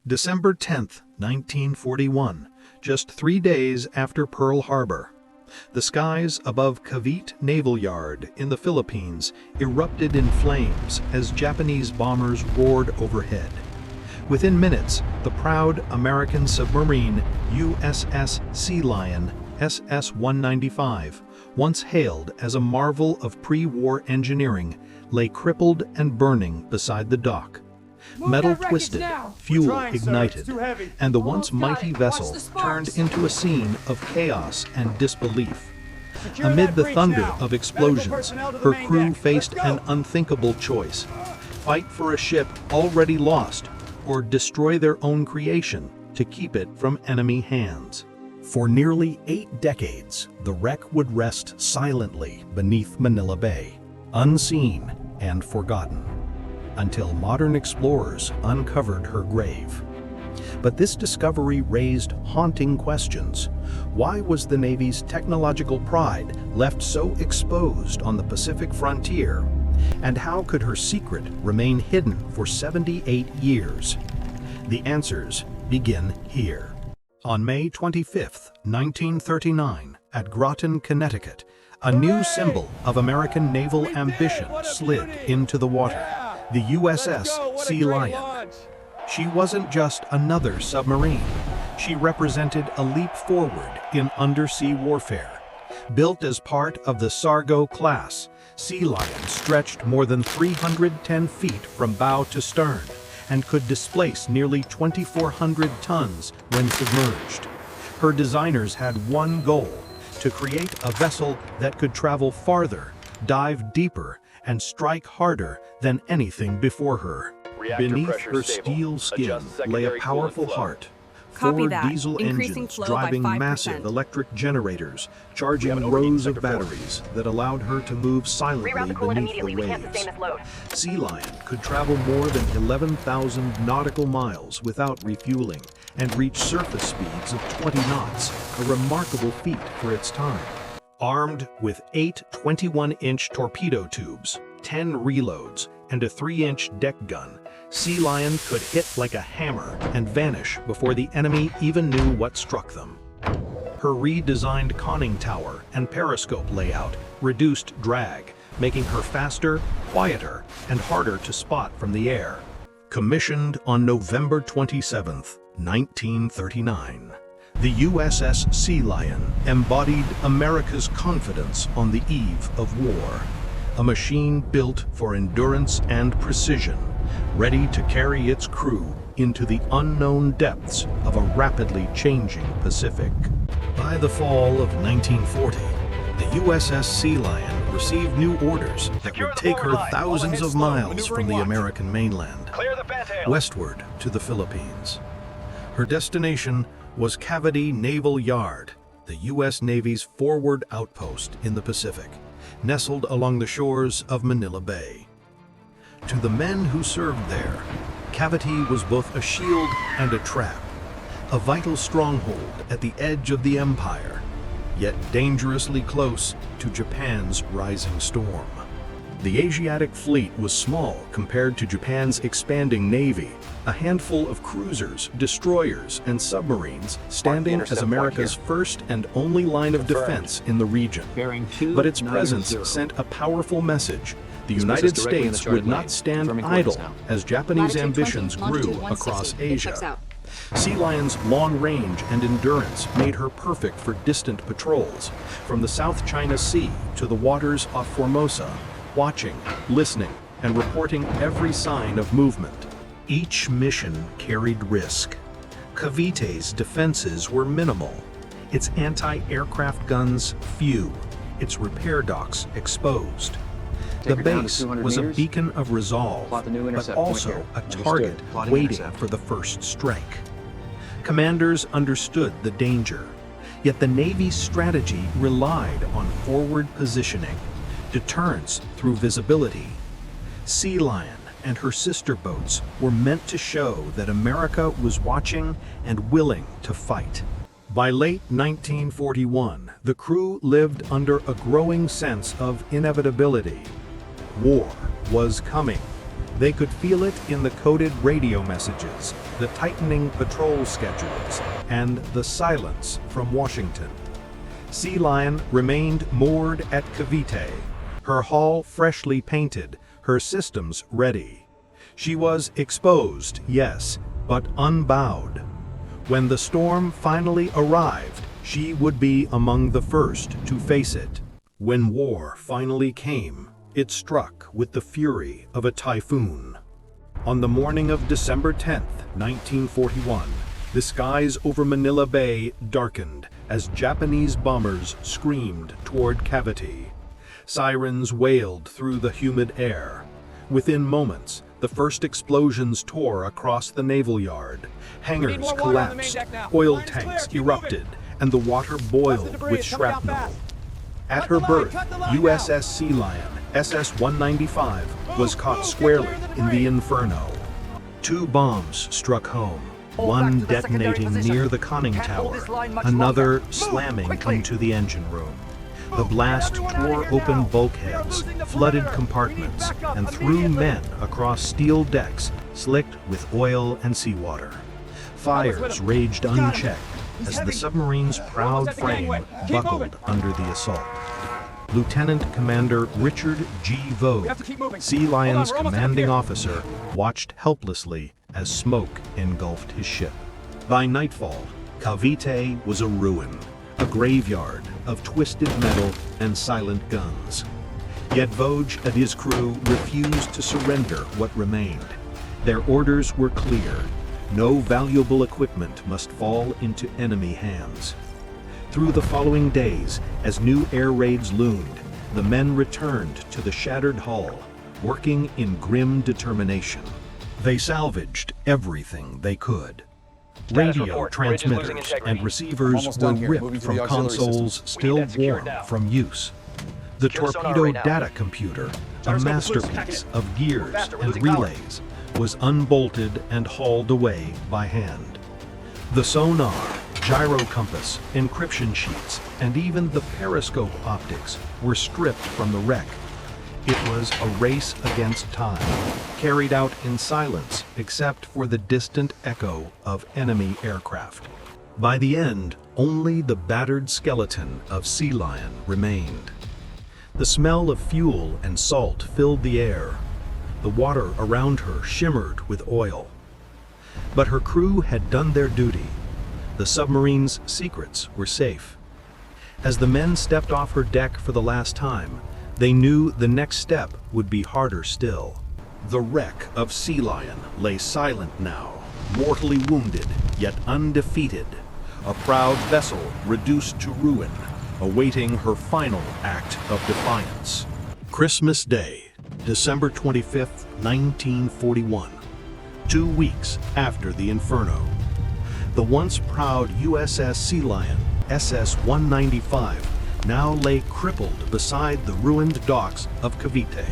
December 10th, 1941, just 3 days after Pearl Harbor. The skies above Cavite Naval Yard in the Philippines erupted in flames as Japanese bombers roared overhead. Within minutes, the proud American submarine USS Sealion SS-195, once hailed as a marvel of pre-war engineering, lay crippled and burning beside the dock. Metal twisted, fuel ignited, and the once mighty vessel turned into a scene of chaos and disbelief. Amid the thunder of explosions, her crew faced an unthinkable choice: fight for a ship already lost, or destroy their own creation to keep it from enemy hands. For nearly 8 decades, the wreck would rest silently beneath Manila Bay, unseen and forgotten, until modern explorers uncovered her grave. But this discovery raised haunting questions. Why was the Navy's technological pride left so exposed on the Pacific frontier? And how could her secret remain hidden for 78 years? The answers begin here. On May 25, 1939, at Groton, Connecticut, a new symbol of American naval ambition slid into the water: the USS Sealion. She wasn't just another submarine. She represented a leap forward in undersea warfare. Built as part of the Sargo class, Sealion stretched more than 310 feet from bow to stern and could displace nearly 2,400 tons when submerged. Her designers had one goal: to create a vessel that could travel farther, dive deeper, and strike harder than anything before her. Beneath her steel skin lay a powerful heart. Four diesel engines driving massive electric generators, charging rows of batteries that allowed her to move silently beneath the waves. Sealion could travel more than 11,000 nautical miles without refueling and reach surface speeds of 20 knots, a remarkable feat for its time. Armed with 8 21-inch torpedo tubes, 10 reloads, and a 3-inch deck gun, Sealion could hit like a hammer and vanish before the enemy even knew what struck them. Her redesigned conning tower and periscope layout reduced drag, making her faster, quieter, and harder to spot from the air. Commissioned on November 27, 1939, the USS Sealion embodied America's confidence on the eve of war. A machine built for endurance and precision, ready to carry its crew into the unknown depths of a rapidly changing Pacific. By the fall of 1940, the USS Sealion received new orders that would take her thousands of miles from the American mainland, westward to the Philippines. Her destination was Cavite Naval Yard, the U.S. Navy's forward outpost in the Pacific, nestled along the shores of Manila Bay. To the men who served there, Cavite was both a shield and a trap, a vital stronghold at the edge of the empire, yet dangerously close to Japan's rising storm. The Asiatic fleet was small compared to Japan's expanding navy, a handful of cruisers, destroyers, and submarines standing as America's first and only line of defense in the region. But its presence sent a powerful message: the United States would not stand idle as Japanese ambitions grew across Asia. Sealion's long range and endurance made her perfect for distant patrols, from the South China Sea to the waters off Formosa, watching, listening, and reporting every sign of movement. Each mission carried risk. Cavite's defenses were minimal, its anti-aircraft guns few, its repair docks exposed. The base was a beacon of resolve, but also a target waiting for the first strike. Commanders understood the danger, yet the Navy's strategy relied on forward positioning, deterrence through visibility. Sealion and her sister boats were meant to show that America was watching and willing to fight. By late 1941, the crew lived under a growing sense of inevitability. War was coming, They could feel it in the coded radio messages, the tightening patrol schedules, and the silence from Washington. Sealion remained moored at Cavite, her hull freshly painted, her systems ready. She was exposed, yes, but unbowed. When the storm finally arrived, she would be among the first to face it. When war finally came, it struck with the fury of a typhoon. On the morning of December 10th, 1941, the skies over Manila Bay darkened as Japanese bombers screamed toward Cavite. Sirens wailed through the humid air. Within moments, the first explosions tore across the naval yard. Hangars collapsed, oil tanks erupted, and the water boiled with shrapnel. At her berth, USS Sealion, SS-195, was caught squarely in the inferno. 2 bombs struck home, one detonating near the conning tower, another slamming into the engine room. The blast tore open bulkheads, flooded compartments, and threw men across steel decks slicked with oil and seawater. Fires raged unchecked as the submarine's proud frame buckled under the assault. Lieutenant Commander Richard G. Vogue, Sealion's commanding officer, watched helplessly as smoke engulfed his ship. By nightfall, Cavite was a ruin, a graveyard of twisted metal and silent guns. Yet Vogue and his crew refused to surrender what remained. Their orders were clear: no valuable equipment must fall into enemy hands. Through the following days, as new air raids loomed, the men returned to the shattered hull, working in grim determination. They salvaged everything they could. Radio transmitters and receivers were ripped from consoles still warm from use. The torpedo data computer, a masterpiece of gears and relays, was unbolted and hauled away by hand. The sonar, gyro compass, encryption sheets, and even the periscope optics were stripped from the wreck. It was a race against time, carried out in silence except for the distant echo of enemy aircraft. By the end, only the battered skeleton of Sealion remained. The smell of fuel and salt filled the air. The water around her shimmered with oil. But her crew had done their duty. The submarine's secrets were safe. As the men stepped off her deck for the last time, they knew the next step would be harder still. The wreck of Sealion lay silent now, mortally wounded, yet undefeated. A proud vessel reduced to ruin, awaiting her final act of defiance. Christmas Day, December 25th, 1941. 2 weeks after the Inferno. The once proud USS Sealion, SS-195, now lay crippled beside the ruined docks of Cavite.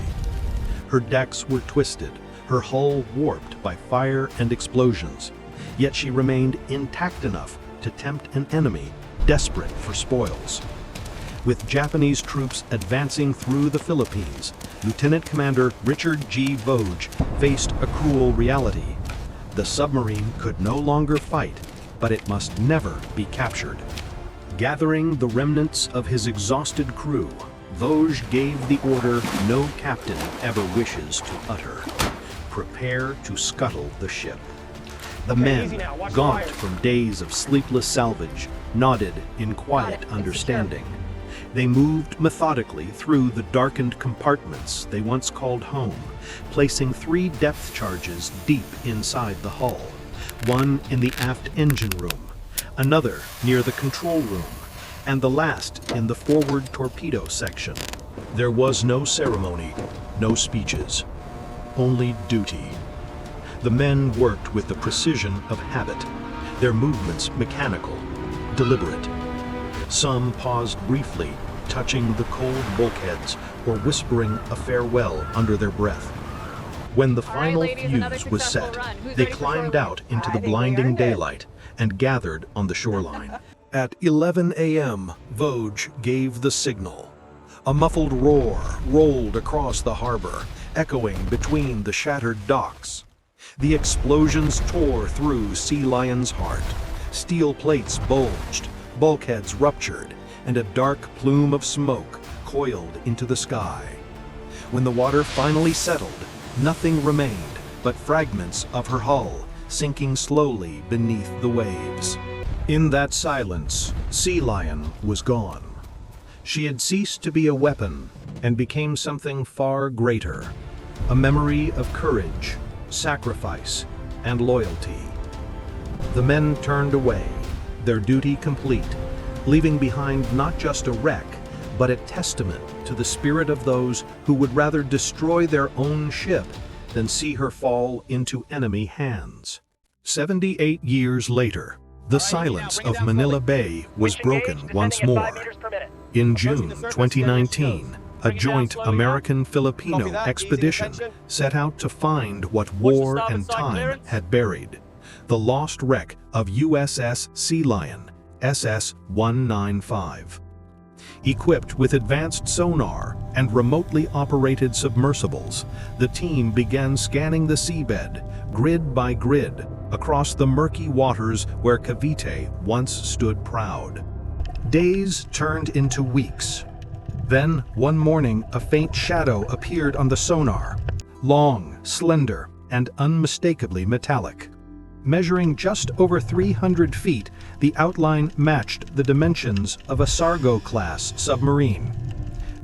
Her decks were twisted, her hull warped by fire and explosions, yet she remained intact enough to tempt an enemy desperate for spoils. With Japanese troops advancing through the Philippines, Lieutenant Commander Richard G. Vogue faced a cruel reality. The submarine could no longer fight, but it must never be captured. Gathering the remnants of his exhausted crew, Vogue gave the order no captain ever wishes to utter: prepare to scuttle the ship. The men, gaunt from days of sleepless salvage, nodded in quiet understanding. They moved methodically through the darkened compartments they once called home, placing 3 depth charges deep inside the hull, one in the aft engine room, another near the control room, and the last in the forward torpedo section. There was no ceremony, no speeches, only duty. The men worked with the precision of habit, their movements mechanical, deliberate. Some paused briefly, touching the cold bulkheads or whispering a farewell under their breath. When the final fuse was set, they climbed out into the blinding daylight and gathered on the shoreline. At 11 a.m., Vogue gave the signal. A muffled roar rolled across the harbor, echoing between the shattered docks. The explosions tore through Sealion's heart. Steel plates bulged, bulkheads ruptured, and a dark plume of smoke coiled into the sky. When the water finally settled, nothing remained but fragments of her hull, sinking slowly beneath the waves. In that silence, Sealion was gone. She had ceased to be a weapon and became something far greater, a memory of courage, sacrifice, and loyalty. The men turned away, their duty complete, leaving behind not just a wreck, but a testament to the spirit of those who would rather destroy their own ship than see her fall into enemy hands. 78 years later, the silence of Manila Bay was broken once more. In June 2019, a joint American-Filipino expedition set out to find what war and time had buried: the lost wreck of USS Sealion, SS-195. Equipped with advanced sonar and remotely operated submersibles, the team began scanning the seabed, grid by grid, across the murky waters where Cavite once stood proud. Days turned into weeks. Then, one morning, a faint shadow appeared on the sonar, long, slender, and unmistakably metallic. Measuring just over 300 feet, the outline matched the dimensions of a Sargo-class submarine.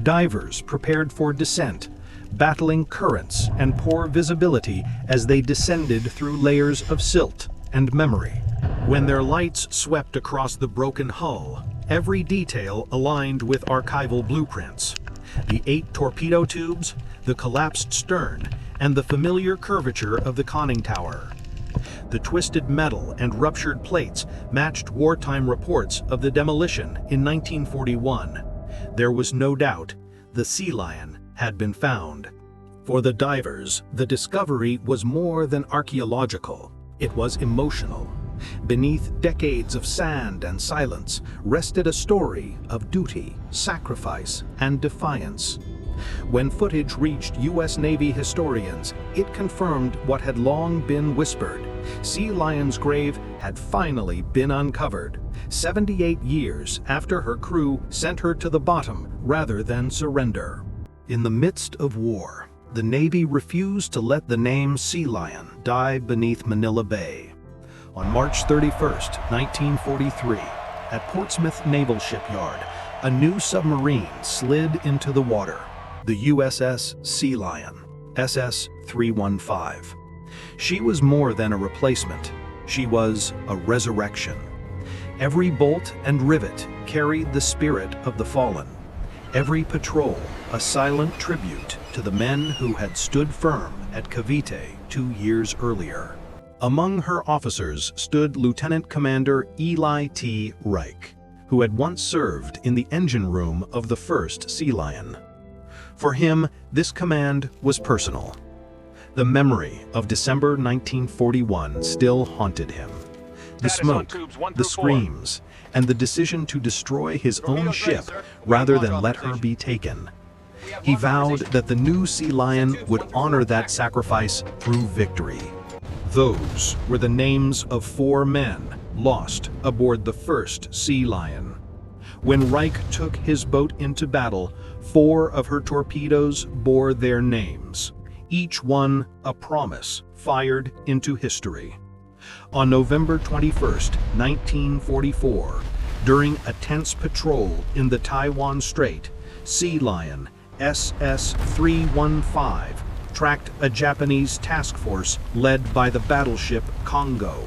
Divers prepared for descent, battling currents and poor visibility as they descended through layers of silt and memory. When their lights swept across the broken hull, every detail aligned with archival blueprints. The 8 torpedo tubes, the collapsed stern, and the familiar curvature of the conning tower. The twisted metal and ruptured plates matched wartime reports of the demolition in 1941. There was no doubt the Sealion had been found. For the divers, the discovery was more than archaeological. It was emotional. Beneath decades of sand and silence rested a story of duty, sacrifice, and defiance. When footage reached U.S. Navy historians, it confirmed what had long been whispered. Sealion's grave had finally been uncovered, 78 years after her crew sent her to the bottom rather than surrender. In the midst of war, the Navy refused to let the name Sealion die beneath Manila Bay. On March 31, 1943, at Portsmouth Naval Shipyard, a new submarine slid into the water, the USS Sealion, SS-315. She was more than a replacement. She was a resurrection. Every bolt and rivet carried the spirit of the fallen. Every patrol a silent tribute to the men who had stood firm at Cavite 2 years earlier. Among her officers stood Lieutenant Commander Eli T. Reich, who had once served in the engine room of the first Sealion. For him, this command was personal. The memory of December 1941 still haunted him. The smoke, the screams, and the decision to destroy his own ship rather than let her be taken. He vowed that the new Sealion would honor that sacrifice through victory. Those were the names of 4 men lost aboard the first Sealion. When Reich took his boat into battle, 4 of her torpedoes bore their names, each one a promise fired into history. On November 21, 1944, during a tense patrol in the Taiwan Strait, Sealion SS-315 tracked a Japanese task force led by the battleship Congo.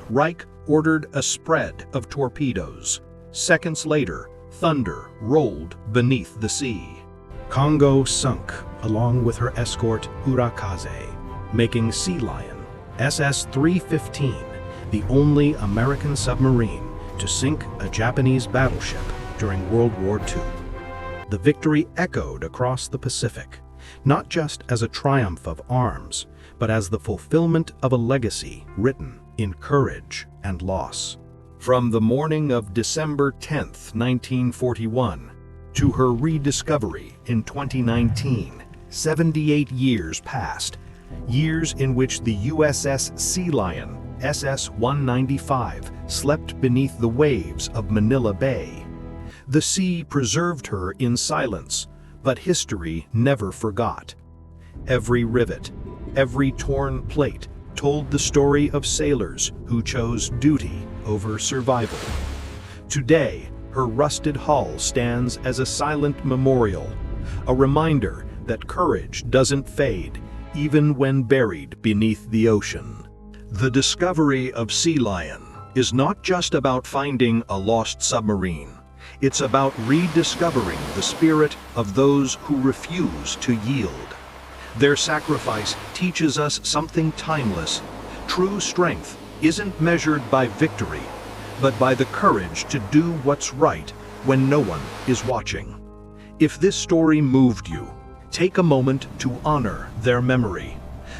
Reich ordered a spread of torpedoes. Seconds later, thunder rolled beneath the sea. Congo sunk along with her escort Urakaze, making Sealion SS-315 the only American submarine to sink a Japanese battleship during World War II. The victory echoed across the Pacific, not just as a triumph of arms, but as the fulfillment of a legacy written in courage and loss. From the morning of December 10, 1941, to her rediscovery in 2019, 78 years passed, years in which the USS Sealion, SS-195, slept beneath the waves of Manila Bay. The sea preserved her in silence, but history never forgot. Every rivet, every torn plate told the story of sailors who chose duty over survival. Today, her rusted hull stands as a silent memorial, a reminder that courage doesn't fade, even when buried beneath the ocean. The discovery of Sealion is not just about finding a lost submarine. It's about rediscovering the spirit of those who refuse to yield. Their sacrifice teaches us something timeless. True strength isn't measured by victory, but by the courage to do what's right when no one is watching. If this story moved you, take a moment to honor their memory.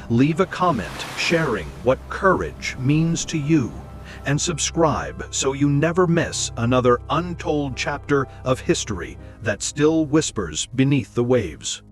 Leave a comment sharing what courage means to you, and subscribe so you never miss another untold chapter of history that still whispers beneath the waves.